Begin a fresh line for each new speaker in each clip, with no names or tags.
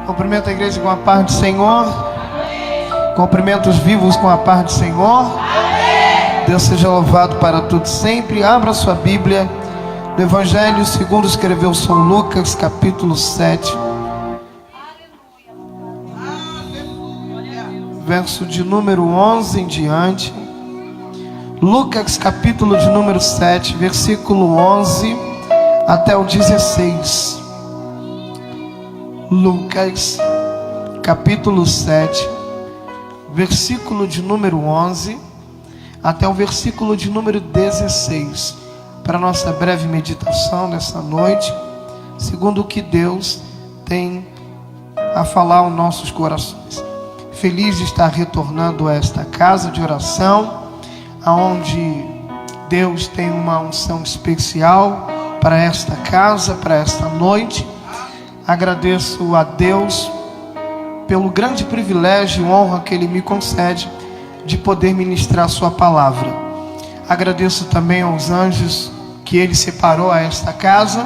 Cumprimento a igreja com a paz do Senhor. Cumprimento os vivos com a paz do Senhor. Deus seja louvado para tudo sempre. Abra sua Bíblia no Evangelho segundo escreveu São Lucas, capítulo 7, verso de número 11 em diante. Lucas, capítulo de número 7, versículo 11 até o 16. Lucas, capítulo 7, versículo de número 11 até o versículo de número 16. Para nossa breve meditação nessa noite, segundo o que Deus tem a falar aos nossos corações. Feliz de estar retornando a esta casa de oração, aonde Deus tem uma unção especial para esta casa, para esta noite. Agradeço a Deus pelo grande privilégio e honra que Ele me concede de poder ministrar a sua palavra. Agradeço também aos anjos que Ele separou a esta casa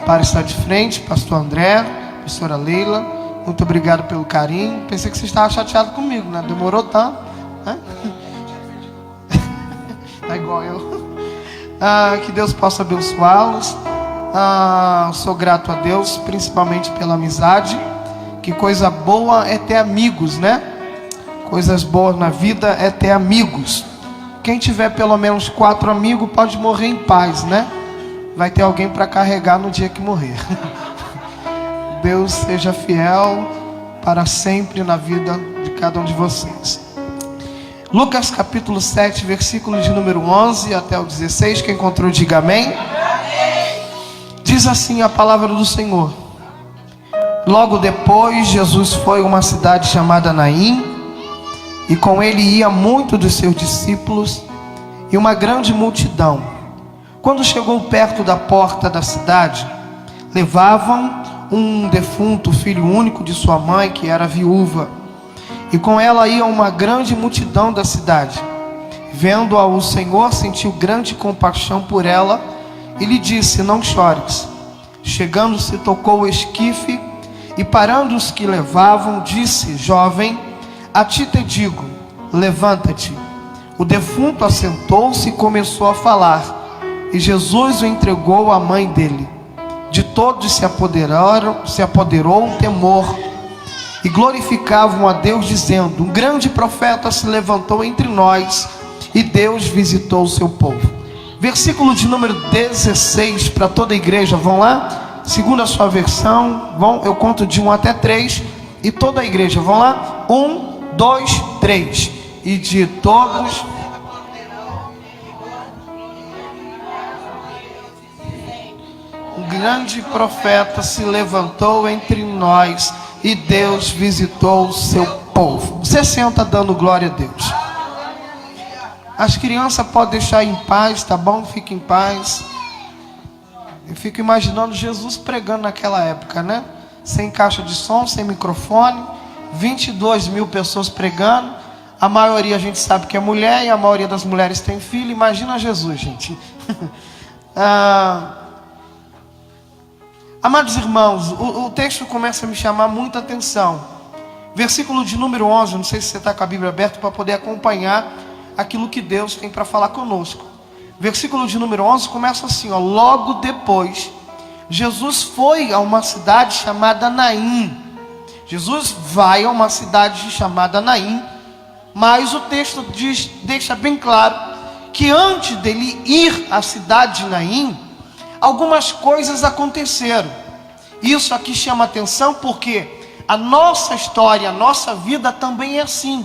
para estar de frente, pastor André, pastora Leila. Muito obrigado pelo carinho. Pensei que você estava chateado comigo, né? Demorou tanto, né? Tá igual eu. Que Deus possa abençoá-los. Sou grato a Deus, principalmente pela amizade. Que coisa boa é ter amigos, né? Coisas boas na vida é ter amigos. Quem tiver pelo menos 4 amigos pode morrer em paz, né? Vai ter alguém para carregar no dia que morrer. Deus seja fiel para sempre na vida de cada um de vocês. Lucas capítulo 7, versículo de número 11 até o 16. Quem encontrou, diga amém. Diz assim a palavra do Senhor: Logo depois, Jesus foi a uma cidade chamada Naim, e com ele ia muito dos seus discípulos e uma grande multidão. Quando chegou perto da porta da cidade, levavam um defunto filho único de sua mãe, que era viúva, e com ela ia uma grande multidão da cidade. Vendo-a, o Senhor sentiu grande compaixão por ela e lhe disse: Não chores. Chegando-se, tocou o esquife e, parando os que levavam, disse: Jovem, a ti te digo, levanta-te. O defunto assentou-se e começou a falar, e Jesus o entregou à mãe dele. De todos se apoderou o temor, e glorificavam a Deus, dizendo: Um grande profeta se levantou entre nós, e Deus visitou o seu povo. Versículo de número 16 para toda a igreja. Vão lá, segundo a sua versão. Eu conto de 1 até 3, e toda a igreja, vão lá. 1, 2, 3. E de todos. Um grande profeta se levantou entre nós, e Deus visitou o seu povo. Você senta dando glória a Deus. As crianças podem deixar em paz, tá bom? Fique em paz. Eu fico imaginando Jesus pregando naquela época, né? Sem caixa de som, sem microfone, 22 mil pessoas pregando. A maioria a gente sabe que é mulher, e a maioria das mulheres tem filho. Imagina Jesus, gente. Amados irmãos, o texto começa a me chamar muita atenção. Versículo de número 11, não sei se você está com a Bíblia aberta para poder acompanhar aquilo que Deus tem para falar conosco. Versículo de número 11 começa assim, ó: Logo depois, Jesus foi a uma cidade chamada Naim. Jesus vai a uma cidade chamada Naim, mas o texto deixa bem claro que antes dele ir à cidade de Naim, algumas coisas aconteceram. Isso aqui chama atenção porque a nossa história, a nossa vida também é assim.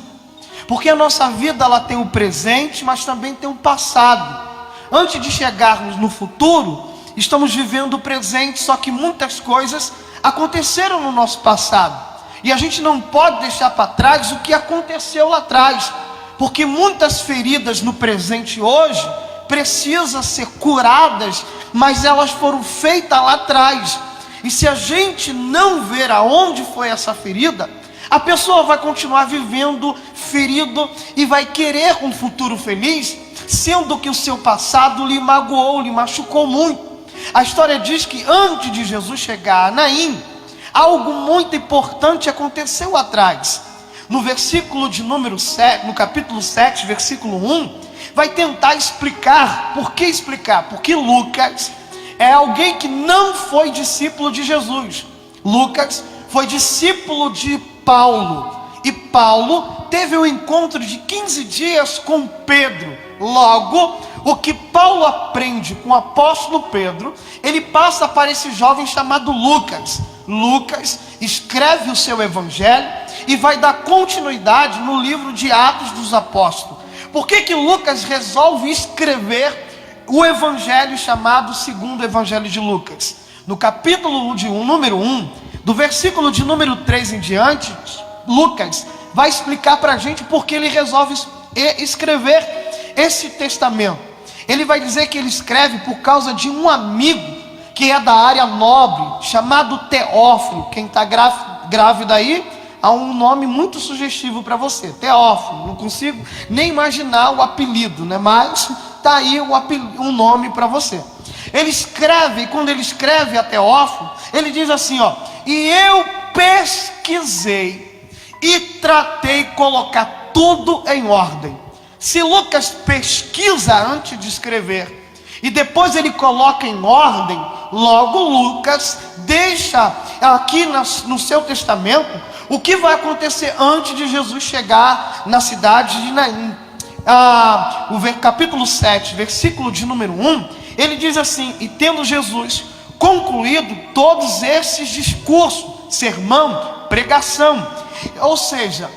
Porque a nossa vida, ela tem o presente, mas também tem o passado. Antes de chegarmos no futuro, estamos vivendo o presente, só que muitas coisas aconteceram no nosso passado. E a gente não pode deixar para trás o que aconteceu lá atrás. Porque muitas feridas no presente hoje precisam ser curadas, mas elas foram feitas lá atrás. E se a gente não ver aonde foi essa ferida, a pessoa vai continuar vivendo ferido e vai querer um futuro feliz, sendo que o seu passado lhe magoou, lhe machucou muito. A história diz que antes de Jesus chegar a Naim, algo muito importante aconteceu atrás. No versículo de número 7, no capítulo 7, versículo 1, vai tentar explicar. Por que explicar? Porque Lucas é alguém que não foi discípulo de Jesus. Lucas foi discípulo de Paulo. E Paulo teve um encontro de 15 dias com Pedro. Logo, o que Paulo aprende com o apóstolo Pedro, ele passa para esse jovem chamado Lucas. Lucas escreve o seu evangelho e vai dar continuidade no livro de Atos dos Apóstolos. Por que Lucas resolve escrever o evangelho chamado segundo evangelho de Lucas? No capítulo número 1, do versículo de número 3 em diante, Lucas vai explicar para a gente por que ele resolve escrever esse testamento. Ele vai dizer que ele escreve por causa de um amigo que é da área nobre, chamado Teófilo. Quem está grávida aí, há um nome muito sugestivo para você, Teófilo. Não consigo nem imaginar o apelido, né? Mas está aí um nome para você. Ele escreve, e quando ele escreve a Teófilo, ele diz assim, ó: e eu pesquisei e tratei de colocar tudo em ordem. Se Lucas pesquisa antes de escrever e depois ele coloca em ordem, logo Lucas deixa aqui no seu testamento o que vai acontecer antes de Jesus chegar na cidade de Naim. O capítulo 7, versículo de número 1, ele diz assim: e tendo Jesus concluído todos esses discursos, sermão, pregação. Ou seja,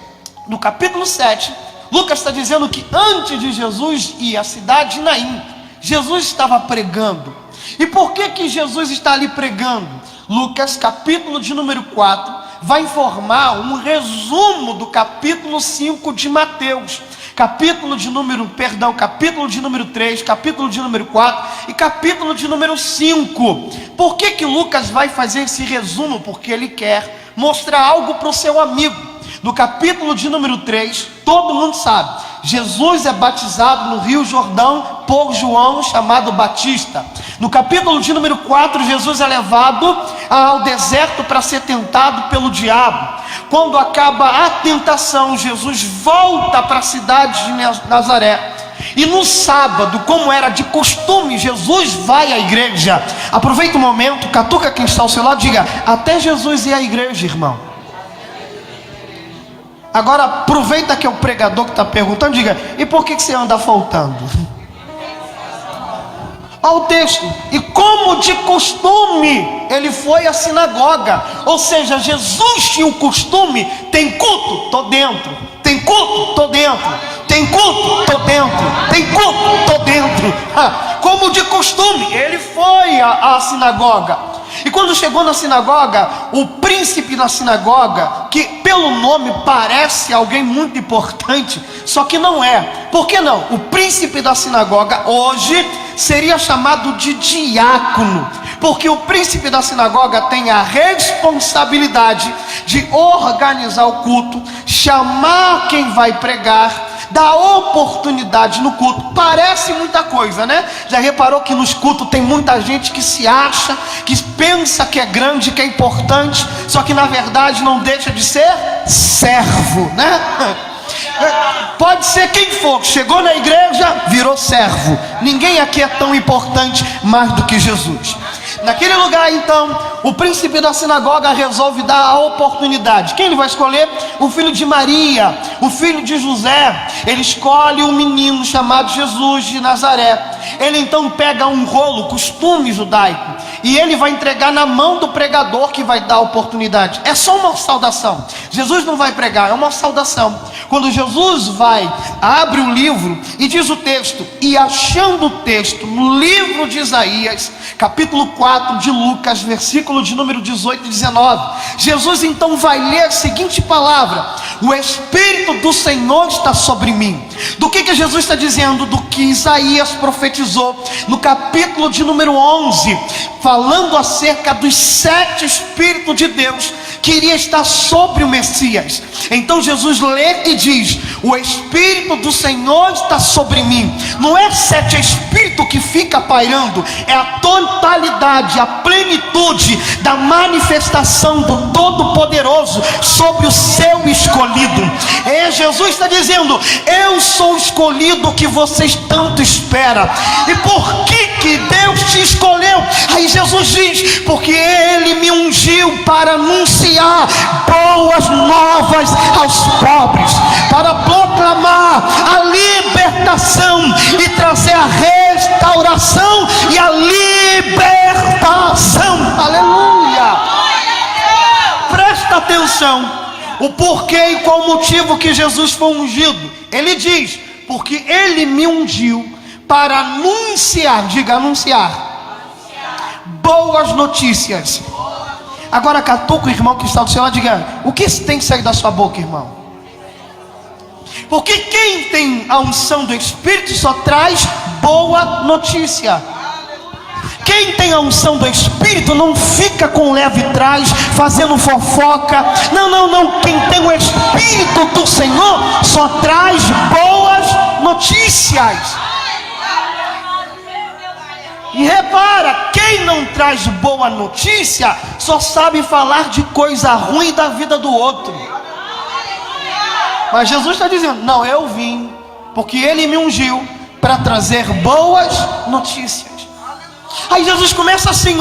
no capítulo 7, Lucas está dizendo que antes de Jesus ir à cidade de Naim, Jesus estava pregando. E por que Jesus está ali pregando? Lucas, capítulo de número 4, vai informar um resumo do capítulo 5 de Mateus. Capítulo de número 3, capítulo de número 4 e capítulo de número 5. Por que Lucas vai fazer esse resumo? Porque ele quer mostrar algo para o seu amigo. No capítulo de número 3, todo mundo sabe, Jesus é batizado no Rio Jordão por João, chamado Batista. No capítulo de número 4, Jesus é levado ao deserto para ser tentado pelo diabo. Quando acaba a tentação, Jesus volta para a cidade de Nazaré. E no sábado, como era de costume, Jesus vai à igreja. Aproveita o momento, catuca quem está ao seu lado, diga: até Jesus ir à igreja, irmão. Agora aproveita que é o pregador que está perguntando, diga: e por que você anda faltando? Olha o texto: e como de costume, ele foi à sinagoga. Ou seja, Jesus tinha o costume: tem culto, tô dentro. Tem culto, tô dentro. Tem culto, tô dentro. Tem culto, tô dentro. Como de costume, ele foi à sinagoga. E quando chegou na sinagoga, o príncipe da sinagoga, que pelo nome parece alguém muito importante, só que não é. Por que não? O príncipe da sinagoga hoje seria chamado de diácono, porque o príncipe da sinagoga tem a responsabilidade de organizar o culto, chamar quem vai pregar, dar oportunidade no culto. Parece muita coisa, né? Já reparou que nos cultos tem muita gente que se acha, que pensa que é grande, que é importante, só que na verdade não deixa de ser servo, né? Pode ser quem for, chegou na igreja, virou servo. Ninguém aqui é tão importante mais do que Jesus. Naquele lugar, então, o príncipe da sinagoga resolve dar a oportunidade. Quem ele vai escolher? O filho de Maria, o filho de José. Ele escolhe um menino chamado Jesus de Nazaré. Ele então pega um rolo, costume judaico, e ele vai entregar na mão do pregador, que vai dar a oportunidade. É só uma saudação. Jesus não vai pregar, é uma saudação. Quando Jesus abre o livro e diz o texto: e achando o texto no livro de Isaías, capítulo 4 de Lucas, versículo de número 18 e 19, Jesus então vai ler a seguinte palavra: o Espírito do Senhor está sobre mim. Do que Jesus está dizendo? Do que Isaías profetizou no capítulo de número 11, falando acerca dos 7 Espíritos de Deus que iria estar sobre o Messias. Então Jesus lê e diz: o Espírito do Senhor está sobre mim. Não é 7 Espíritos que fica pairando, é a totalidade, a plenitude da manifestação do Todo-Poderoso sobre o seu escolhido. Jesus está dizendo: eu sou o escolhido que vocês tanto esperam. E por que Deus te escolheu? Aí Jesus diz: porque Ele me ungiu para anunciar boas novas aos pobres, para proclamar a libertação e trazer a restauração e a libertação. Aleluia! Presta atenção, o porquê e qual o motivo que Jesus foi ungido. Ele diz: porque Ele me ungiu para anunciar, diga anunciar, boas notícias. Agora catuca o irmão que está do seu lado, diga: o que tem que sair da sua boca, irmão? Porque quem tem a unção do Espírito só traz boa notícia. Quem tem a unção do Espírito não fica com leve trás, fazendo fofoca. Não, quem tem o Espírito do Senhor só traz boas notícias. E repara, quem não traz boa notícia só sabe falar de coisa ruim da vida do outro. Mas Jesus está dizendo: não, eu vim porque Ele me ungiu para trazer boas notícias. Aí Jesus começa assim,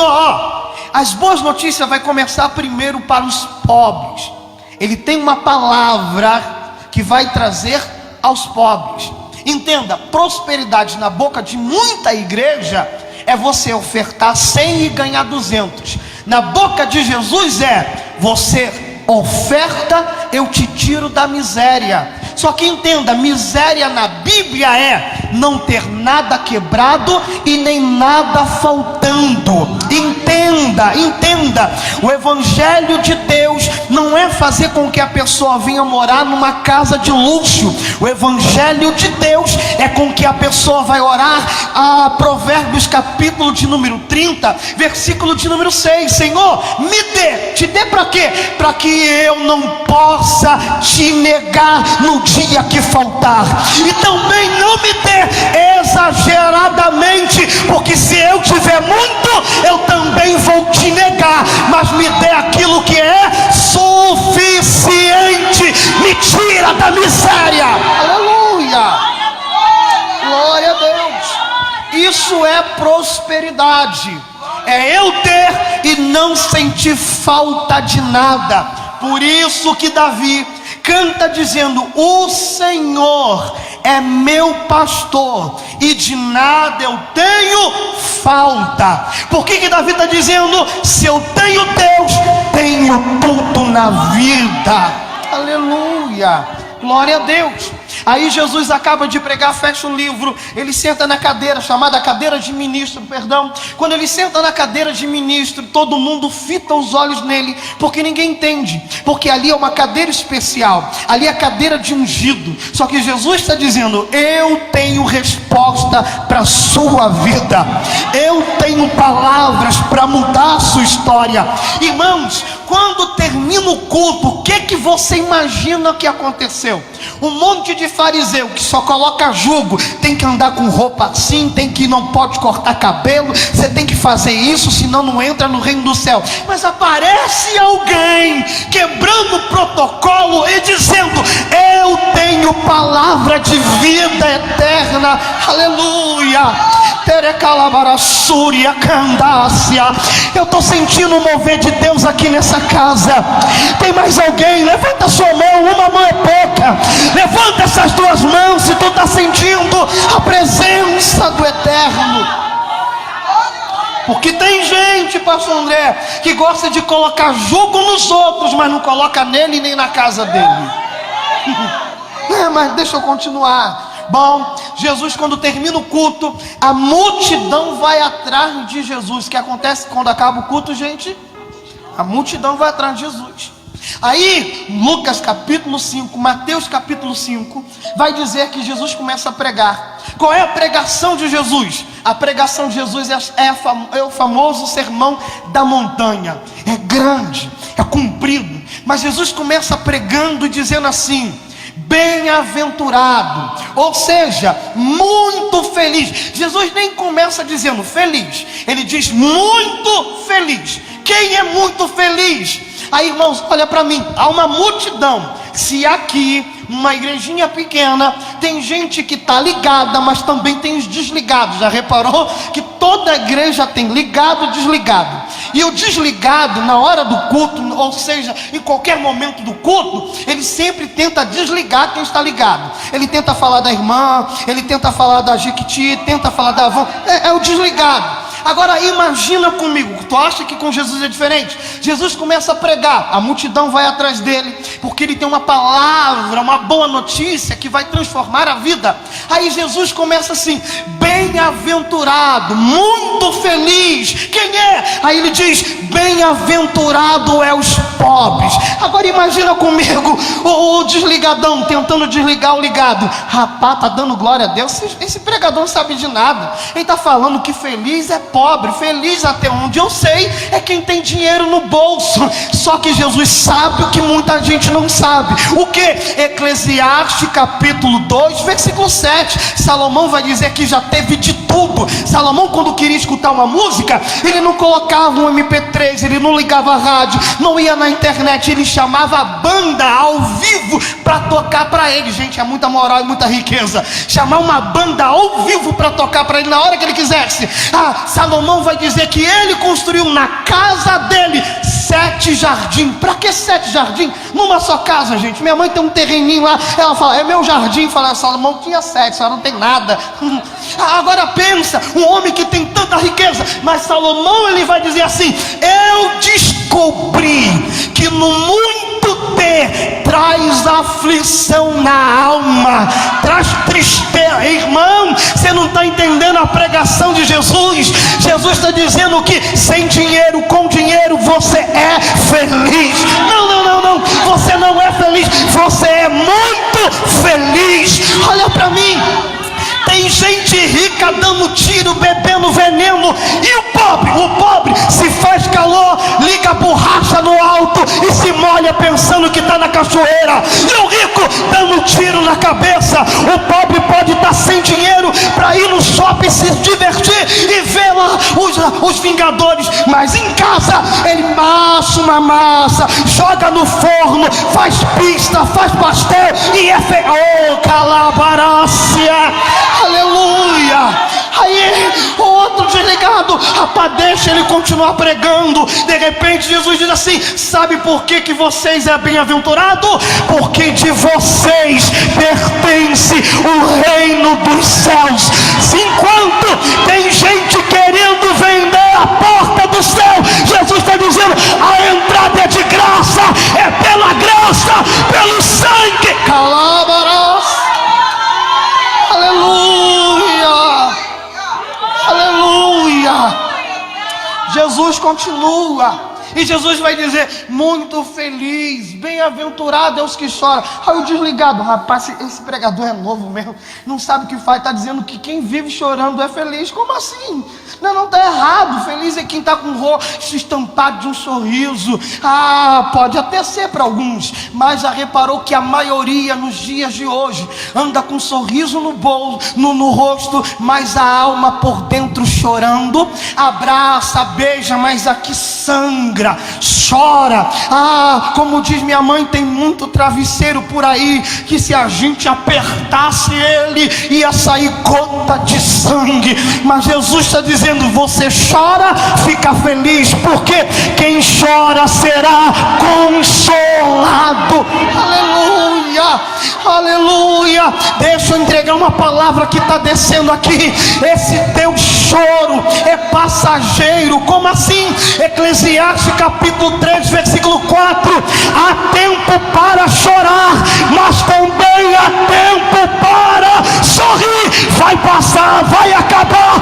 as boas notícias vai começar primeiro para os pobres. Ele tem uma palavra que vai trazer aos pobres. Entenda, prosperidade na boca de muita igreja é você ofertar 100 e ganhar 200. Na boca de Jesus é: você oferta, eu te tiro da miséria. Só que entenda, miséria na Bíblia é não ter nada quebrado e nem nada faltando. Entenda, o Evangelho de Deus não é fazer com que a pessoa venha morar numa casa de luxo. O Evangelho de Deus é com que a pessoa vai orar a Provérbios capítulo de número 30, versículo de número 6: Senhor, me dê. Te dê para quê? Para que eu não possa te negar no dia que faltar. E também não me dê exageradamente, porque se eu tiver muito, eu também vou te negar. Mas me dê aquilo que é suficiente. Me tira da miséria. Aleluia. Glória a Deus. Isso é prosperidade. É eu ter e não sentir falta de nada. Por isso que Davi canta dizendo: o Senhor é meu pastor e de nada eu tenho falta. Por que Davi está dizendo: se eu tenho Deus, tenho tudo na vida? Aleluia, glória a Deus. Aí Jesus acaba de pregar, fecha o livro, ele senta na cadeira, chamada cadeira de ministro, perdão. Quando ele senta na cadeira de ministro, todo mundo fita os olhos nele, porque ninguém entende, porque ali é uma cadeira especial, ali é a cadeira de ungido. Só que Jesus está dizendo: eu tenho resposta para a sua vida, eu tenho palavras para mudar a sua história. Irmãos, quando termina o culto, o que você imagina que aconteceu? Um monte de fariseu que só coloca jugo, tem que andar com roupa assim, não pode cortar cabelo, você tem que fazer isso, senão não entra no reino do céu. Mas aparece alguém quebrando o protocolo e dizendo: eu tenho palavra de vida eterna. Aleluia. Eu estou sentindo o mover de Deus aqui nessa casa. Tem mais alguém? Levanta a sua mão, uma mão é pouca. Levanta essas duas mãos se tu está sentindo a presença do Eterno. Porque tem gente, pastor André, que gosta de colocar jugo nos outros, mas não coloca nele nem na casa dele. Mas deixa eu continuar. Bom, Jesus, quando termina o culto, a multidão vai atrás de Jesus. O que acontece quando acaba o culto, gente? A multidão vai atrás de Jesus. Aí, Lucas capítulo 5, Mateus capítulo 5, vai dizer que Jesus começa a pregar. Qual é a pregação de Jesus? A pregação de Jesus é o famoso sermão da montanha. É grande, é comprido, mas Jesus começa pregando e dizendo assim: bem-aventurado, ou seja, muito feliz. Jesus nem começa dizendo feliz, ele diz muito feliz. Quem é muito feliz? Aí, irmãos, olha para mim, há uma multidão. Se aqui, uma igrejinha pequena, tem gente que está ligada, mas também tem os desligados. Já reparou que toda igreja tem ligado e desligado? E o desligado, na hora do culto, ou seja, em qualquer momento do culto, ele sempre tenta desligar quem está ligado. Ele tenta falar da irmã, ele tenta falar da Jequiti, tenta falar da avó. É o desligado. Agora imagina comigo, tu acha que com Jesus é diferente? Jesus começa a pregar, a multidão vai atrás dele, porque ele tem uma palavra, uma boa notícia que vai transformar a vida. Aí Jesus começa assim: bem-aventurado, muito feliz. Quem é? Aí ele diz: bem-aventurado é os pobres. Agora imagina comigo o desligadão tentando desligar o ligado. Rapaz, tá dando glória a Deus. Esse pregador não sabe de nada. Ele tá falando que feliz é pobre. Feliz, até onde eu sei, é quem tem dinheiro no bolso. Só que Jesus sabe o que muita gente não sabe. O que? Eclesiastes capítulo 2 versículo 7. Salomão vai dizer que já teve de tudo. Salomão, quando queria escutar uma música, ele não colocava um MP3, ele não ligava a rádio, não ia na internet, ele chamava a banda ao vivo para tocar para ele. Gente, é muita moral e muita riqueza chamar uma banda ao vivo para tocar para ele na hora que ele quisesse. Salomão vai dizer que ele construiu na casa dele 7 jardins. Para que 7 jardins? Numa só casa, gente. Minha mãe tem um terreninho lá, ela fala: é meu jardim. Fala: Salomão tinha 7, só não tem nada. Agora pensa, um homem que tem tanta riqueza, mas Salomão, ele vai dizer assim: eu descobri que no muito ter traz aflição na alma, traz tristeza. Irmão, você não está entendendo a pregação de Jesus. Jesus está dizendo que sem dinheiro, com dinheiro, você é feliz. Não, você não é feliz, você é muito feliz. Olha para mim, tem gente rica dando tiro, bebendo veneno. E o pobre, se faz calor, liga a borracha no alto e se molha pensando que está na cachoeira. E o rico dando tiro na cabeça. O pobre pode estar sem dinheiro para ir no shopping se divertir e ver lá os Vingadores, mas em casa ele massa uma massa, joga no forno, faz pista, faz pastel e é feio. Oh, calabarácia, aleluia. Aí o outro desligado, rapaz, deixa ele continuar pregando. De repente Jesus diz assim: sabe por que vocês é bem-aventurado? Porque de vocês pertence o reino dos céus. Enquanto tem gente querendo vender a porta do céu, Jesus está dizendo: a entrada é de graça, é pela graça, pelo sangue. Calabarás, aleluia, aleluia. Jesus continua. E Jesus vai dizer: muito feliz, bem-aventurado é os que choram. Aí o desligado: rapaz, esse pregador é novo mesmo, não sabe o que faz, está dizendo que quem vive chorando é feliz. Como assim? Não está errado. Feliz é quem está com o rosto estampado de um sorriso. Pode até ser para alguns, mas já reparou que a maioria nos dias de hoje anda com um sorriso no bolso, no rosto, mas a alma por dentro chorando. Abraça, beija, mas aqui sangra, chora. Como diz minha mãe, tem muito travesseiro por aí que se a gente apertasse ele ia sair gota de sangue. Mas Jesus está dizendo: você chora, fica feliz, porque quem chora será consolado. Aleluia, aleluia. Deixa eu entregar uma palavra que está descendo aqui. Esse teu choro é passageiro. Como assim? Eclesiastes capítulo 3 versículo 4: há tempo para chorar, mas também há tempo para sorrir. Vai passar, vai acabar.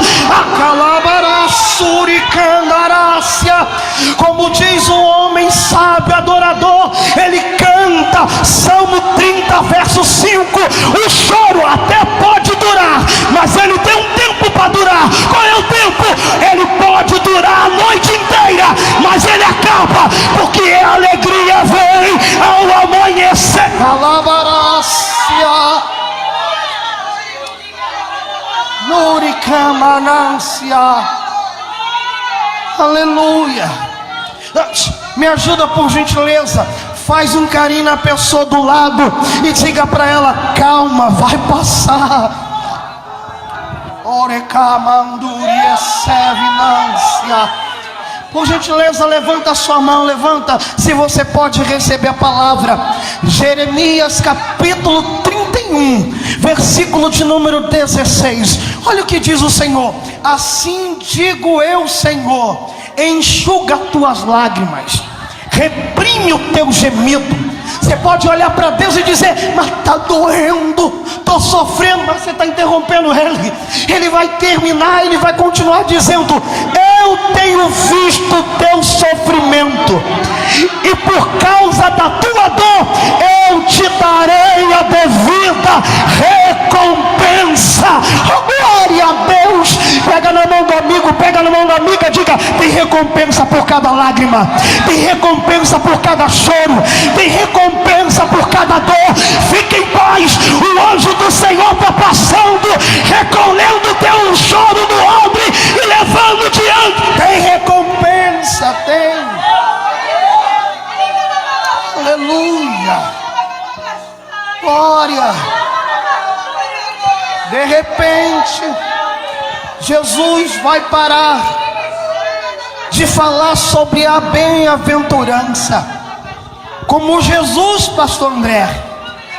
Como diz o homem sábio, próprio adorador, ele canta Salmo 30, verso 5: o choro até pode durar, mas ele tem um tempo para durar. Qual é o tempo? Ele pode durar a noite inteira, mas ele acaba, porque a alegria vem ao amanhecer. Alabarácia, Nuricamanância. Aleluia. Me ajuda por gentileza. Faz um carinho na pessoa do lado e diga para ela: calma, vai passar. Orecamanduria sevinância. Por gentileza, levanta a sua mão, levanta, se você pode receber a palavra. Jeremias capítulo 31, versículo de número 16. Olha o que diz o Senhor: assim digo eu, Senhor, enxuga tuas lágrimas, reprime o teu gemido. Você pode olhar para Deus e dizer: mas está doendo, estou sofrendo, mas você está interrompendo Ele. Ele vai terminar, Ele vai continuar dizendo: eu tenho visto o teu sofrimento, e por causa da tua dor eu te darei a devida recompensa. Oh, glória a Deus. Pega na mão do amigo, pega na mão da amiga, diga: tem recompensa por cada lágrima, tem recompensa por cada choro, tem recompensa por cada dor. Fique em paz, o anjo do Senhor está passando, recolhendo teu choro do ombro e levando diante. Tem recompensa, tem. Aleluia, glória. De repente, Jesus vai parar de falar sobre a bem-aventurança. Como Jesus, pastor André,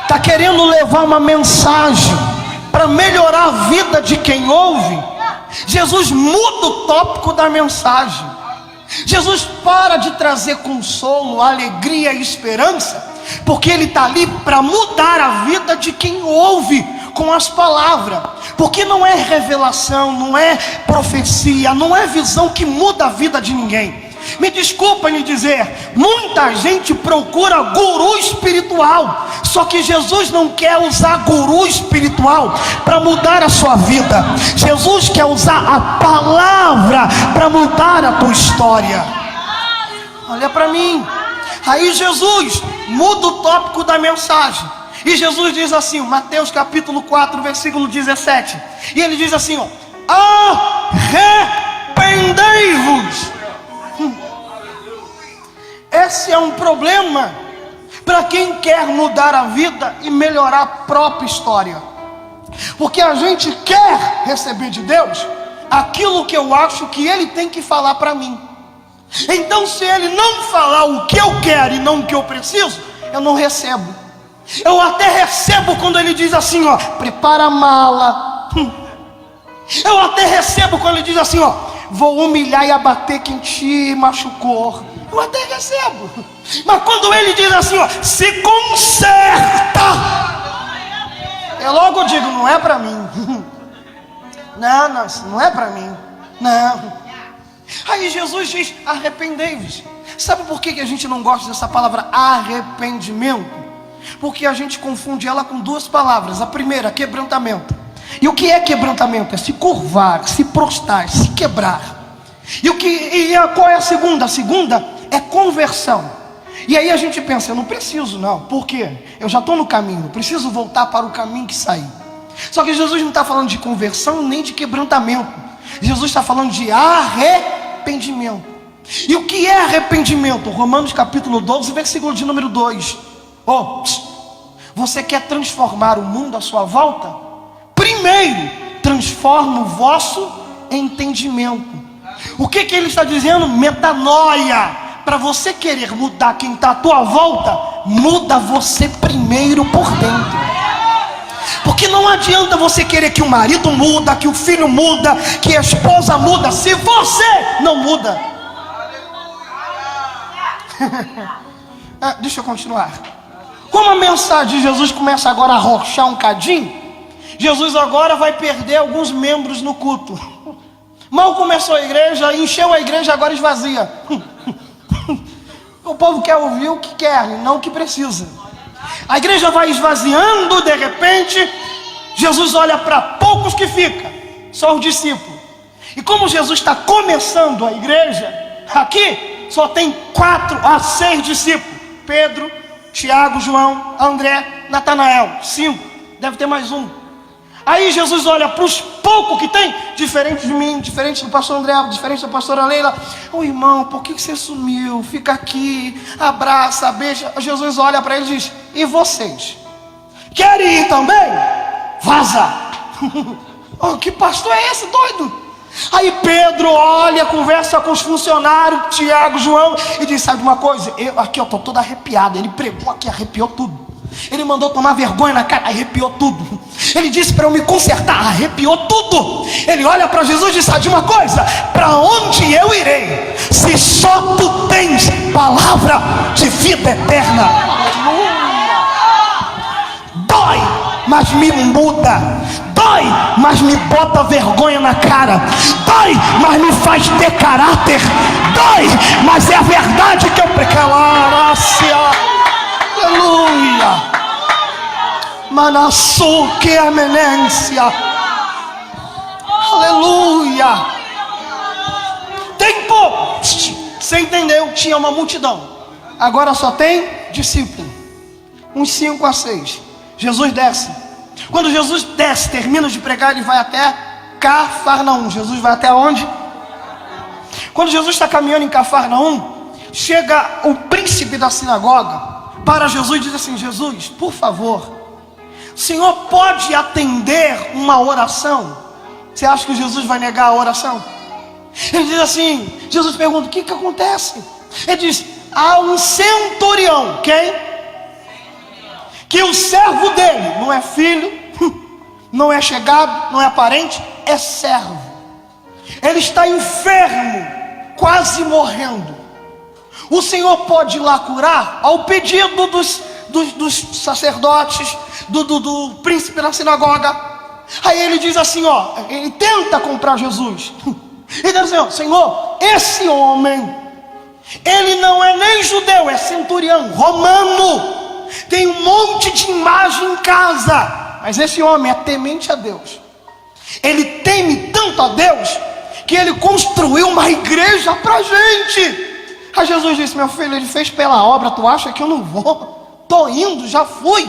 está querendo levar uma mensagem para melhorar a vida de quem ouve, Jesus muda o tópico da mensagem. Jesus para de trazer consolo, alegria e esperança, porque Ele está ali para mudar a vida de quem ouve com as palavras. Porque não é revelação, não é profecia, não é visão que muda a vida de ninguém. Me desculpa em dizer, muita gente procura guru espiritual, só que Jesus não quer usar guru espiritual para mudar a sua vida. Jesus quer usar a palavra para mudar a tua história. Olha para mim. Aí Jesus muda o tópico da mensagem, e Jesus diz assim, Mateus capítulo 4, versículo 17, e ele diz assim, ó: arrependei-vos. Esse é um problema para quem quer mudar a vida e melhorar a própria história, porque a gente quer receber de Deus aquilo que eu acho que Ele tem que falar para mim. Então, se Ele não falar o que eu quero e não o que eu preciso, eu não recebo. Eu até recebo quando Ele diz assim, ó: prepara a mala. Eu até recebo quando Ele diz assim, ó: vou humilhar e abater quem te machucou. Eu até recebo. Mas quando Ele diz assim, ó: se conserta, eu logo digo: não é para mim. Não é para mim. Não. Aí Jesus diz: arrependei-vos. Sabe por que a gente não gosta dessa palavra arrependimento? Porque a gente confunde ela com duas palavras. A primeira, quebrantamento. E o que é quebrantamento? É se curvar, se prostrar, se quebrar. Qual é a segunda? A segunda é conversão. E aí a gente pensa: eu não preciso não, por quê? Eu já estou no caminho, preciso voltar para o caminho que saí. Só que Jesus não está falando de conversão nem de quebrantamento. Jesus está falando de arrependimento. E o que é arrependimento? Romanos capítulo 12, versículo de número 2. Você quer transformar o mundo à sua volta? Primeiro, transforma o vosso entendimento. O que ele está dizendo? Metanoia. Para você querer mudar quem está à tua volta, muda você primeiro por dentro. Porque não adianta você querer que o marido muda, que o filho muda, que a esposa muda, se você não muda. Deixa eu continuar. Como a mensagem de Jesus começa agora a arrochar um cadinho, Jesus agora vai perder alguns membros no culto. Mal começou a igreja, encheu a igreja, agora esvazia. O povo quer ouvir o que quer e não o que precisa. A igreja vai esvaziando, de repente, Jesus olha para poucos que ficam, só os discípulos. E como Jesus está começando a igreja, aqui só tem 4 a 6 discípulos: Pedro, Tiago, João, André, Natanael, 5, deve ter mais um. Aí Jesus olha para os poucos que tem, diferente de mim, diferente do pastor André, diferente da pastora Leila. Ô irmão, por que você sumiu? Fica aqui, abraça, beija. Jesus olha para ele e diz: e vocês? Querem ir também? Vaza! Oh, que pastor é esse doido? Aí Pedro olha, conversa com os funcionários, Tiago, João, e diz: sabe de uma coisa? Aqui eu estou todo arrepiado. Ele pregou aqui, arrepiou tudo. Ele mandou tomar vergonha na cara, arrepiou tudo. Ele disse para eu me consertar, arrepiou tudo. Ele olha para Jesus e diz: sabe de uma coisa? Para onde eu irei, se só tu tens palavra de vida eterna? Dói, mas me muda. Dói, mas me bota vergonha na cara. Dói, mas me faz ter caráter. Dói, mas é a verdade que eu prego. Aleluia. Manassuque eminência. Aleluia. Tempo. Você entendeu? Tinha uma multidão, agora só tem discípulo. Uns 5 a 6. Jesus desce. Quando Jesus desce, termina de pregar, ele vai até Cafarnaum. Jesus vai até onde? Quando Jesus está caminhando em Cafarnaum, chega o príncipe da sinagoga para Jesus e diz assim: Jesus, por favor, o Senhor pode atender uma oração? Você acha que Jesus vai negar a oração? Ele diz assim, Jesus pergunta: o que acontece? Ele diz: há um centurião, quem? Que o servo dele não é filho, não é chegado, não é parente, é servo. Ele está enfermo, quase morrendo. O Senhor pode ir lá curar? Ao pedido dos sacerdotes, do príncipe da sinagoga. Aí ele diz assim, ó, ele tenta comprar Jesus. Ele diz assim, ó, Senhor, esse homem, ele não é nem judeu, é centurião, romano. Tem um monte de imagem em casa, mas esse homem é temente a Deus. Ele teme tanto a Deus que ele construiu uma igreja pra gente. Aí Jesus disse: meu filho, ele fez pela obra, tu acha que eu não vou? Tô indo, já fui.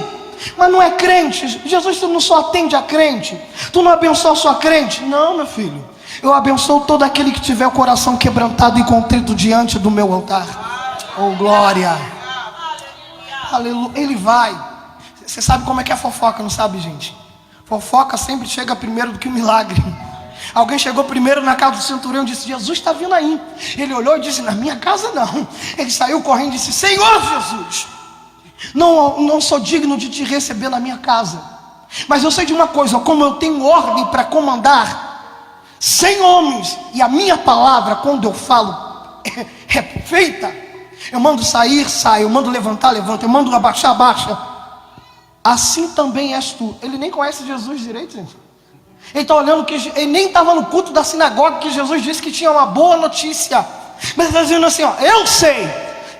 Mas não é crente. Jesus, tu não só atende a crente, tu não abençoa só crente. Não, meu filho, eu abençoo todo aquele que tiver o coração quebrantado e contrito diante do meu altar. Oh glória. Aleluia. Ele vai. Você sabe como é que é fofoca, não sabe, gente? Fofoca sempre chega primeiro do que o milagre. Alguém chegou primeiro na casa do centurião e disse: Jesus está vindo aí. Ele olhou e disse: na minha casa não. Ele saiu correndo e disse: Senhor Jesus, não sou digno de te receber na minha casa, mas eu sei de uma coisa: como eu tenho ordem para comandar 100 homens, e a minha palavra, quando eu falo, é feita. Eu mando sair, sai. Eu mando levantar, levanta. Eu mando abaixar, abaixa. Assim também és tu. Ele nem conhece Jesus direito, gente. Ele está olhando que ele nem estava no culto da sinagoga que Jesus disse que tinha uma boa notícia. Mas ele está dizendo assim, ó, eu sei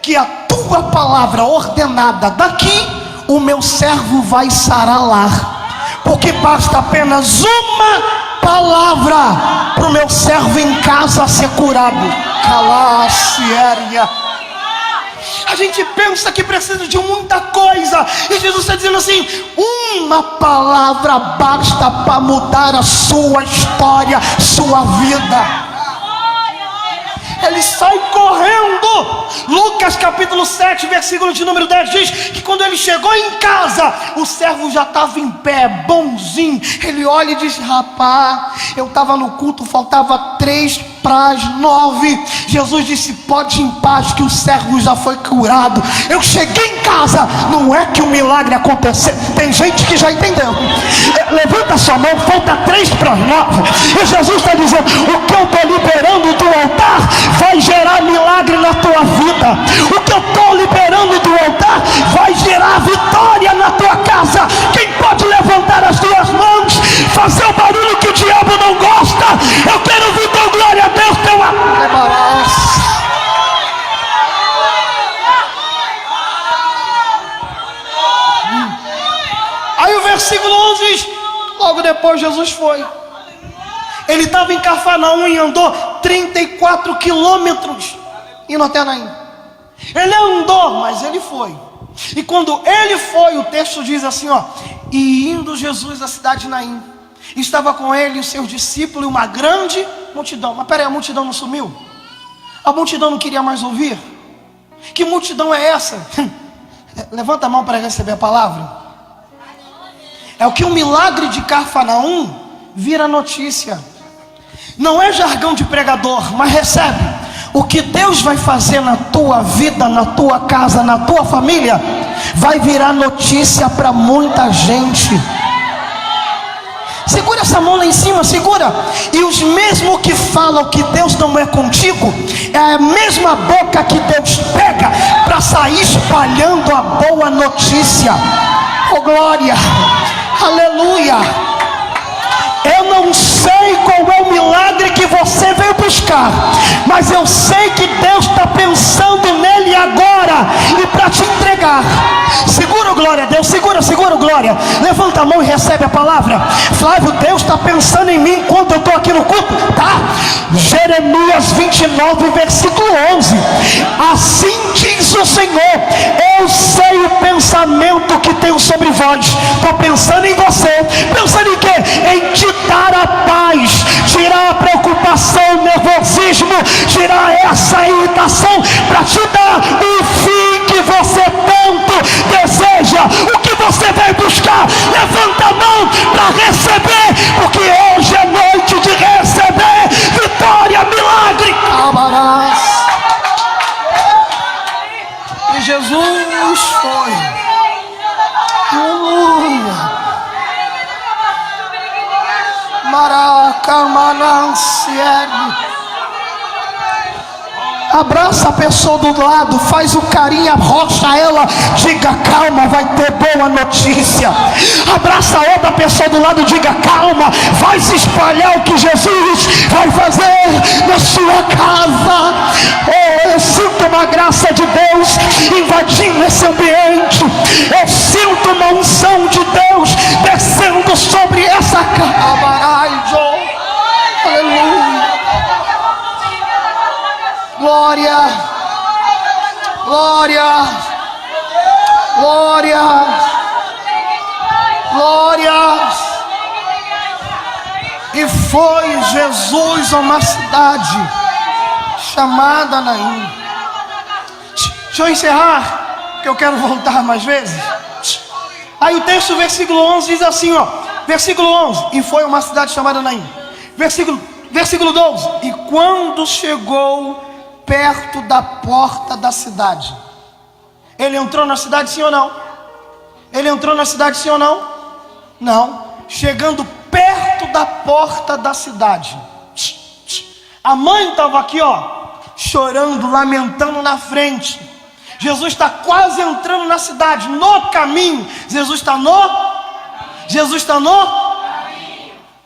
que a tua palavra ordenada daqui, o meu servo vai saralar. Porque basta apenas uma palavra para o meu servo em casa ser curado. Calácia. A gente pensa que precisa de muita coisa, e Jesus está dizendo assim: uma palavra basta para mudar a sua história, sua vida. Ele sai correndo. Lucas capítulo 7, versículo de número 10 diz que quando ele chegou em casa, o servo já estava em pé, bonzinho. Ele olha e diz: rapaz, eu estava no culto, faltava 3 para as 9. Jesus disse: pode ir em paz, que o servo já foi curado. Eu cheguei em casa, não é que o milagre aconteceu. Tem gente que já entendeu. Levanta sua mão, falta 3 para as 9. E Jesus está dizendo: o que eu estou liberando do altar vai gerar milagre na tua vida. O que eu estou liberando do altar vai gerar vitória na tua casa. Quem pode levantar as tuas mãos, fazer o barulho que o diabo não gosta? Eu quero ouvir tua glória a Deus, teu qual Jesus foi. Ele estava em Cafarnaum e andou 34 quilômetros indo até Naim. Ele andou, mas ele foi. E quando ele foi, o texto diz assim, ó: e indo Jesus à cidade de Naim, estava com ele os seus discípulos e uma grande multidão. Mas peraí, a multidão não sumiu? A multidão não queria mais ouvir? Que multidão é essa? Levanta a mão para receber a palavra. É o que o milagre de Cafarnaum vira notícia. Não é jargão de pregador, mas recebe. O que Deus vai fazer na tua vida, na tua casa, na tua família, vai virar notícia para muita gente. Segura essa mão lá em cima, segura. E os mesmos que falam que Deus não é contigo, é a mesma boca que Deus pega para sair espalhando a boa notícia. Oh glória, aleluia. Eu não sei qual é o milagre que você veio buscar, mas eu sei que Deus está pensando nele agora e para te entregar. Segura, glória a Deus, segura, glória. Levanta a mão e recebe a palavra. Flávio, Deus está pensando em mim enquanto eu estou aqui no culto, tá? Jeremias 29, versículo 11. Assim diz o Senhor: eu sei o pensamento que tenho sobre vós. Estou pensando em você. Pensando em quê? Em te dar a paz, tirar a preocupação, o nervosismo, tirar essa irritação, para te dar o fim que você tanto deseja. O que você vai buscar? Levanta a mão para receber, porque hoje é noite de receber vitória, milagre. Amarás. E Jesus foi. Aleluia. Abraça a pessoa do lado, faz o carinho, arrocha ela, diga: calma, vai ter boa notícia. Abraça a outra pessoa do lado, diga: calma, vai se espalhar o que Jesus vai fazer na sua casa. Oh, eu sinto uma graça de Deus invadindo esse ambiente. Eu sinto uma unção de Deus descendo sobre essa casa. Aleluia. Glória, glória, glória, glória. E foi Jesus a uma cidade chamada Naim. Deixa eu encerrar, que eu quero voltar mais vezes. Aí o texto, versículo 11 diz assim, ó. Versículo 11: e foi uma cidade chamada Naim. Versículo 12: e quando chegou perto da porta da cidade. Ele entrou na cidade, sim ou não? Ele entrou na cidade, sim ou não? Não. Chegando perto da porta da cidade, a mãe estava aqui, ó, chorando, lamentando na frente. Jesus está quase entrando na cidade, no caminho. Jesus está no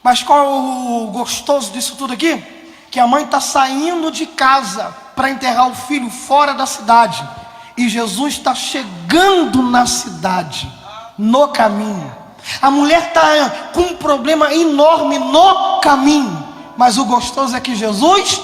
Mas qual é o gostoso disso tudo aqui? Que a mãe está saindo de casa para enterrar o filho fora da cidade, e Jesus está chegando na cidade, no caminho. A mulher está com um problema enorme no caminho, mas o gostoso é que Jesus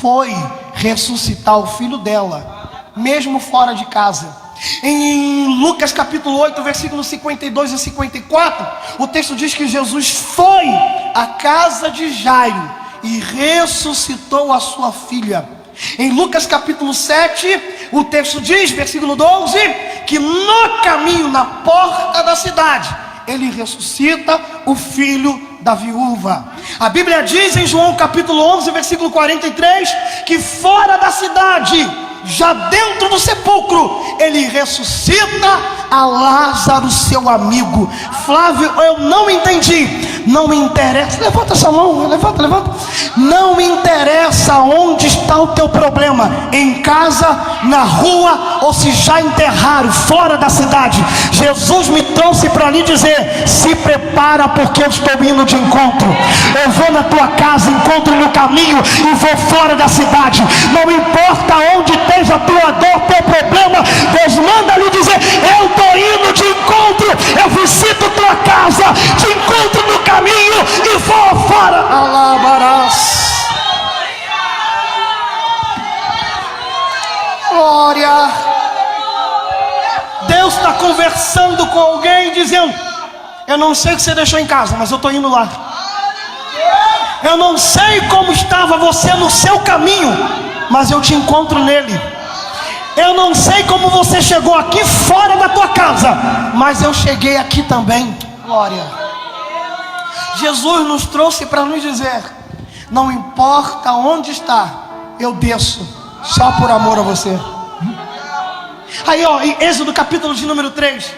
foi ressuscitar o filho dela, mesmo fora de casa. Em Lucas capítulo 8, versículos 52 e 54, o texto diz que Jesus foi à casa de Jairo e ressuscitou a sua filha. Em Lucas capítulo 7, o texto diz, versículo 12, que no caminho, na porta da cidade, ele ressuscita o filho da viúva. A Bíblia diz em João capítulo 11, versículo 43, que fora da cidade, já dentro do sepulcro, ele ressuscita a Lázaro, seu amigo. Flávio, eu não entendi. Não me interessa. Levanta essa mão, levanta. Não me interessa onde está o teu problema, em casa, na rua, ou se já enterraram fora da cidade. Jesus me trouxe para lhe dizer: se prepara, porque eu estou indo de encontro. Eu vou na tua casa, encontro no caminho e vou fora da cidade. Não importa onde esteja a tua dor, teu problema, Deus manda lhe dizer: eu estou indo de encontro. encontro, eu visito tua casa, te encontro no caminho e vou fora. Alabarás. Glória. Deus está conversando com alguém dizendo: eu não sei o que você deixou em casa, mas eu estou indo lá. Eu não sei como estava você no seu caminho, mas eu te encontro nele. Eu não sei como você chegou aqui fora da tua casa, mas eu cheguei aqui também. Glória. Jesus nos trouxe para nos dizer: não importa onde está, eu desço só por amor a você. Aí em Êxodo capítulo de número 3,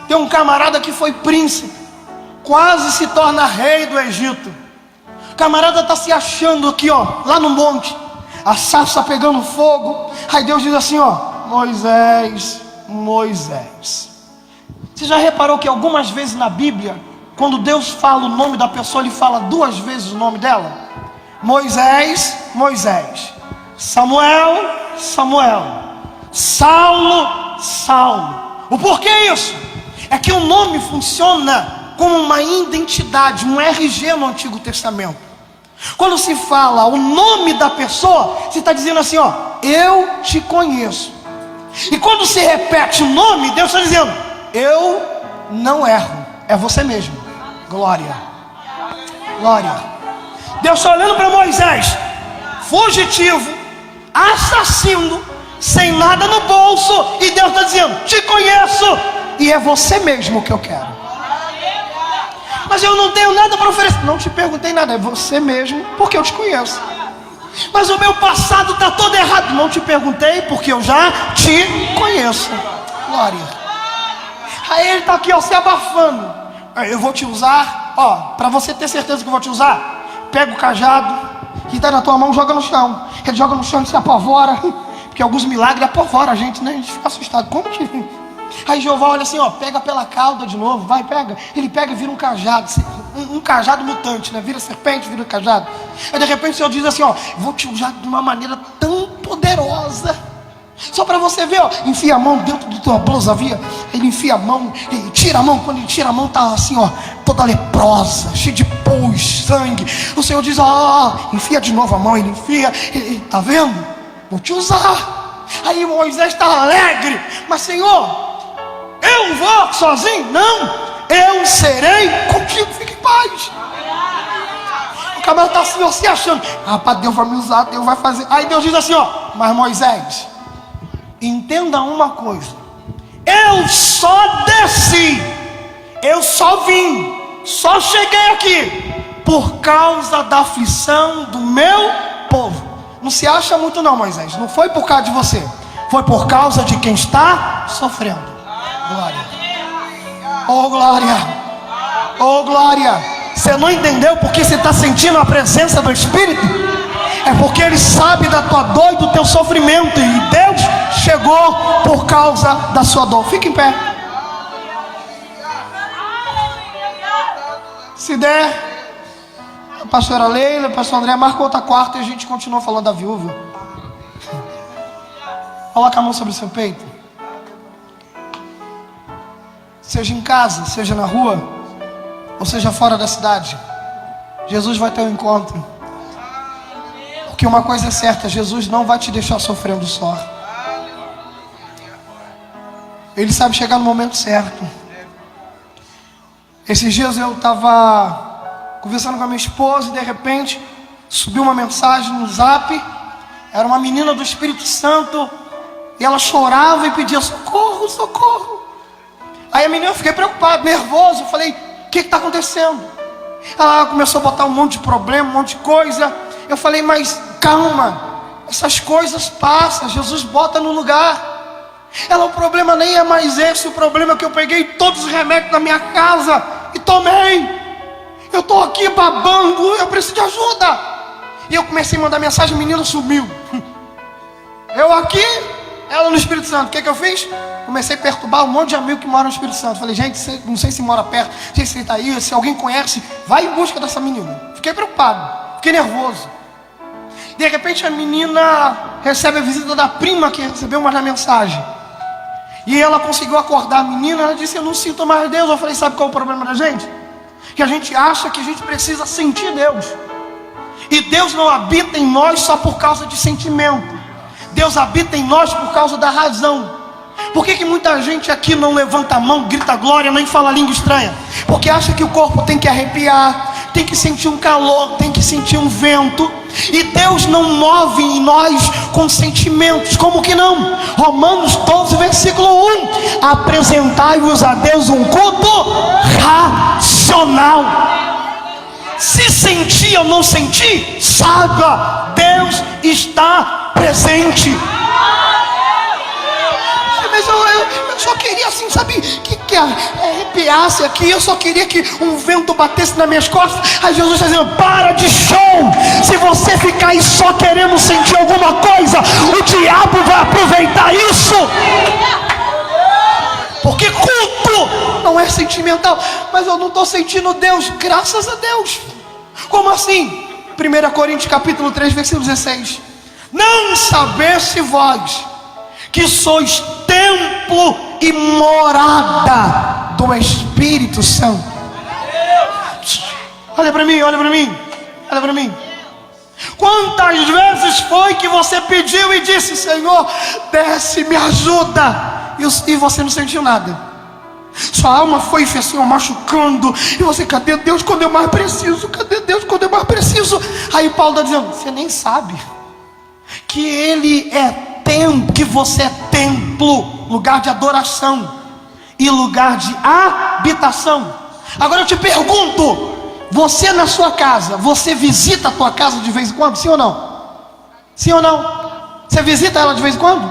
tem um camarada que foi príncipe, quase se torna rei do Egito. O camarada está se achando aqui, lá no monte, a sarça pegando fogo. Aí Deus diz assim: Moisés, Moisés. Você já reparou que algumas vezes na Bíblia, quando Deus fala o nome da pessoa, Ele fala 2 vezes o nome dela? Moisés, Moisés. Samuel, Samuel. Saulo, Saulo. O porquê isso? É que o nome funciona como uma identidade, um RG no Antigo Testamento. Quando se fala o nome da pessoa, você está dizendo assim: eu te conheço. E quando se repete o nome, Deus está dizendo: eu não erro, é você mesmo. Glória. Glória. Deus está olhando para Moisés, fugitivo, assassino, sem nada no bolso, e Deus está dizendo: te conheço, e é você mesmo que eu quero. Mas eu não tenho nada para oferecer. Não te perguntei nada, é você mesmo, porque eu te conheço. Mas o meu passado está todo errado. Não te perguntei, porque eu já te conheço. Glória. Aí ele está aqui, se abafando. Eu vou te usar, para você ter certeza que eu vou te usar. Pega o cajado que está na tua mão, joga no chão. Ele joga no chão e se apavora. Porque alguns milagres apavoram a gente, né? A gente fica assustado. Como que... Aí Jeová olha assim, pega pela cauda de novo, vai, pega. Ele pega e vira um cajado, um cajado mutante, né? Vira serpente, vira cajado. Aí de repente o Senhor diz assim, vou te usar de uma maneira tão poderosa. Só para você ver, enfia a mão dentro da tua blusa, ele enfia a mão, ele tira a mão. Quando ele tira a mão, tá assim, toda leprosa, cheia de pus, sangue. O Senhor diz, enfia de novo a mão, ele enfia, tá vendo? Vou te usar. Aí Moisés está alegre, mas Senhor, eu vou sozinho? Não, eu serei contigo, fique em paz. O camarada está assim, se achando, rapaz, Deus vai me usar, Deus vai fazer. Aí Deus diz assim, mas Moisés, entenda uma coisa, eu só desci, eu só vim, só cheguei aqui por causa da aflição do meu povo. Não se acha muito não, Moisés, não foi por causa de você, foi por causa de quem está sofrendo. Glória. Oh glória. Oh glória. Você não entendeu porque você está sentindo a presença do Espírito? É porque Ele sabe da tua dor e do teu sofrimento, e Deus chegou por causa da sua dor. Fique em pé. Se der, a pastora Leila, a pastor André, marca outra quarta e a gente continua falando da viúva. Coloca a mão sobre o seu peito. Seja em casa, seja na rua, ou seja fora da cidade, Jesus vai ter um encontro. Porque uma coisa é certa, Jesus não vai te deixar sofrendo só. Ele sabe chegar no momento certo. Esses dias eu estava conversando com a minha esposa e de repente subiu uma mensagem no Zap. Era uma menina do Espírito Santo e ela chorava e pedia socorro, socorro. Aí a menina, eu fiquei preocupado, nervoso. Eu falei, o que está acontecendo? Ela começou a botar um monte de problema, um monte de coisa. Eu falei, mas calma, essas coisas passam, Jesus bota no lugar. Ela, o problema nem é mais esse, o problema é que eu peguei todos os remédios da minha casa e tomei. Eu estou aqui babando, eu preciso de ajuda. E eu comecei a mandar mensagem, a menina sumiu. Eu aqui, ela no Espírito Santo. O que eu fiz? Comecei a perturbar um monte de amigo que mora no Espírito Santo. Falei, gente, não sei se mora perto, não sei se ele está aí, se alguém conhece, vai em busca dessa menina. Fiquei preocupado, fiquei nervoso. De repente a menina recebe a visita da prima que recebeu uma mensagem. E ela conseguiu acordar a menina. Ela disse: eu não sinto mais Deus. Eu falei: sabe qual é o problema da gente? Que a gente acha que a gente precisa sentir Deus. E Deus não habita em nós só por causa de sentimento. Deus habita em nós por causa da razão. Por que muita gente aqui não levanta a mão, grita glória, nem fala língua estranha? Porque acha que o corpo tem que arrepiar, tem que sentir um calor, tem que sentir um vento. E Deus não move em nós com sentimentos. Como que não? Romanos 12, versículo 1: apresentai-vos a Deus um culto racional. Se sentir ou não sentir, saiba, Deus está presente. Mas eu só queria assim, sabe, que arrepiasse aqui. Eu só queria que um vento batesse nas minhas costas. Aí Jesus está dizendo: para de show. Se você ficar aí só querendo sentir alguma coisa, o diabo vai aproveitar isso. Porque culto não é sentimental. Mas eu não estou sentindo Deus. Graças a Deus. Como assim? 1 Coríntios capítulo 3, versículo 16: não sabesse vós que sois templo e morada do Espírito Santo. Olha para mim, olha para mim, olha para mim. Quantas vezes foi que você pediu e disse: Senhor, desce, me ajuda, e você não sentiu nada? Sua alma foi assim, machucando, e você: cadê Deus quando eu mais preciso? Cadê Deus quando eu mais preciso? Aí Paulo está dizendo: você nem sabe que Ele é templo, que você é templo, lugar de adoração e lugar de habitação. Agora eu te pergunto: você na sua casa, você visita a tua casa de vez em quando? Sim ou não? Sim ou não? Você visita ela de vez em quando?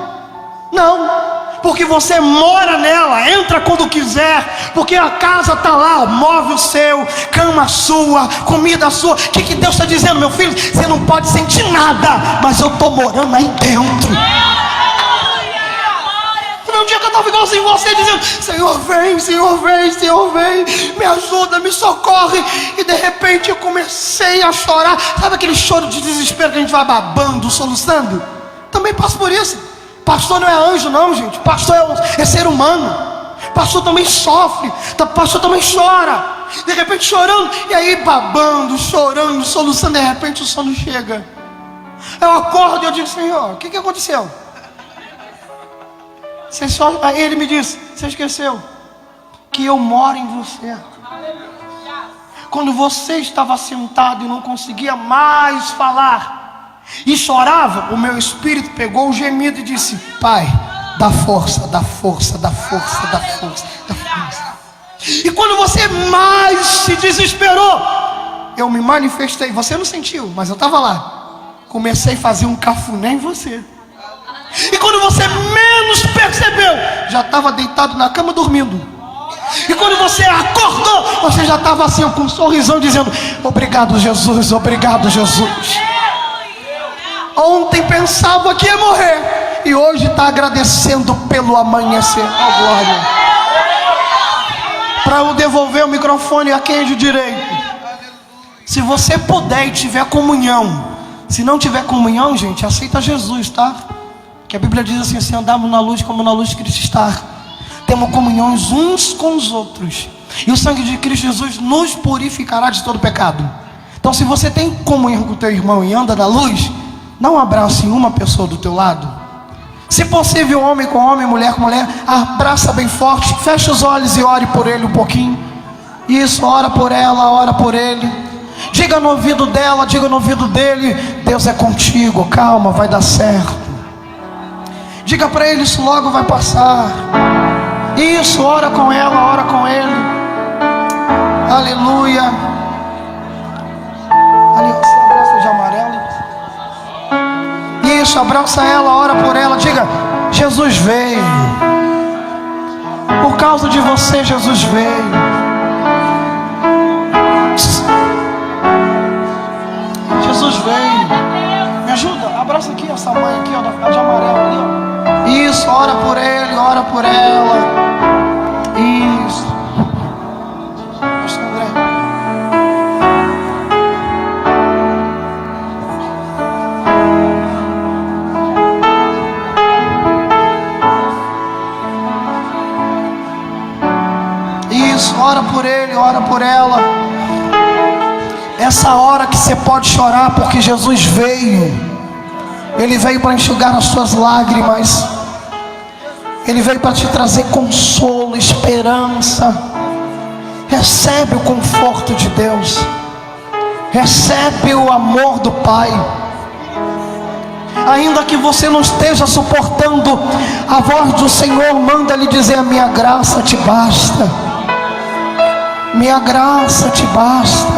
Não. Porque você mora nela, entra quando quiser, porque a casa está lá, móvel seu, cama sua, comida sua. O que Deus está dizendo, meu filho? Você não pode sentir nada, mas eu estou morando aí dentro. Um dia que eu estava igualzinho você, dizendo: Senhor vem, Senhor vem, Senhor vem, me ajuda, me socorre. E de repente eu comecei a chorar. Sabe aquele choro de desespero que a gente vai babando, soluçando? Também passo por isso. Pastor não é anjo não, gente. Pastor é ser humano. Pastor também sofre. Pastor também chora. De repente chorando, e aí babando, chorando, soluçando. De repente o sono chega. Eu acordo e eu digo: Senhor, o que aconteceu? Aí ele me disse: você esqueceu que eu moro em você. Quando você estava sentado e não conseguia mais falar e chorava, o meu espírito pegou o gemido e disse: Pai, dá força, dá força, dá força, dá força, dá força. E quando você mais se desesperou, eu me manifestei. Você não sentiu, mas eu estava lá. Comecei a fazer um cafuné em você. E quando você menos percebeu, já estava deitado na cama dormindo. E quando você acordou, você já estava assim, com um sorrisão, dizendo: obrigado Jesus, obrigado Jesus. Ontem pensava que ia morrer, e hoje está agradecendo pelo amanhecer. Oh, glória. Para eu devolver o microfone a quem é de direito. Se você puder e tiver comunhão. Se não tiver comunhão, gente, aceita Jesus, tá? Que a Bíblia diz assim: se andamos na luz como na luz de Cristo está, temos comunhões uns com os outros, e o sangue de Cristo Jesus nos purificará de todo pecado. Então, se você tem comunhão com o teu irmão e anda na luz, dá um abraço em uma pessoa do teu lado. Se possível, homem com homem, mulher com mulher, abraça bem forte, fecha os olhos e ore por ele um pouquinho. Isso, ora por ela, ora por ele. Diga no ouvido dela, diga no ouvido dele: Deus é contigo, calma, vai dar certo. Diga para ele: isso logo vai passar. Isso, ora com ela, ora com ele. Aleluia. Ali, você abraça de amarelo. Isso, abraça ela, ora por ela. Diga: Jesus veio. Por causa de você, Jesus veio. Jesus veio. Me ajuda, abraça aqui essa mãe aqui, ó, de amarelo ali, ó. Isso, ora por ele, ora por ela. Isso. Isso, André. ora por ela. Essa hora que você pode chorar, porque Jesus veio. Ele veio para enxugar as suas lágrimas. Ele veio para te trazer consolo, esperança. Recebe o conforto de Deus. Recebe o amor do Pai. Ainda que você não esteja suportando a voz do Senhor, manda-lhe dizer: a minha graça te basta. Minha graça te basta.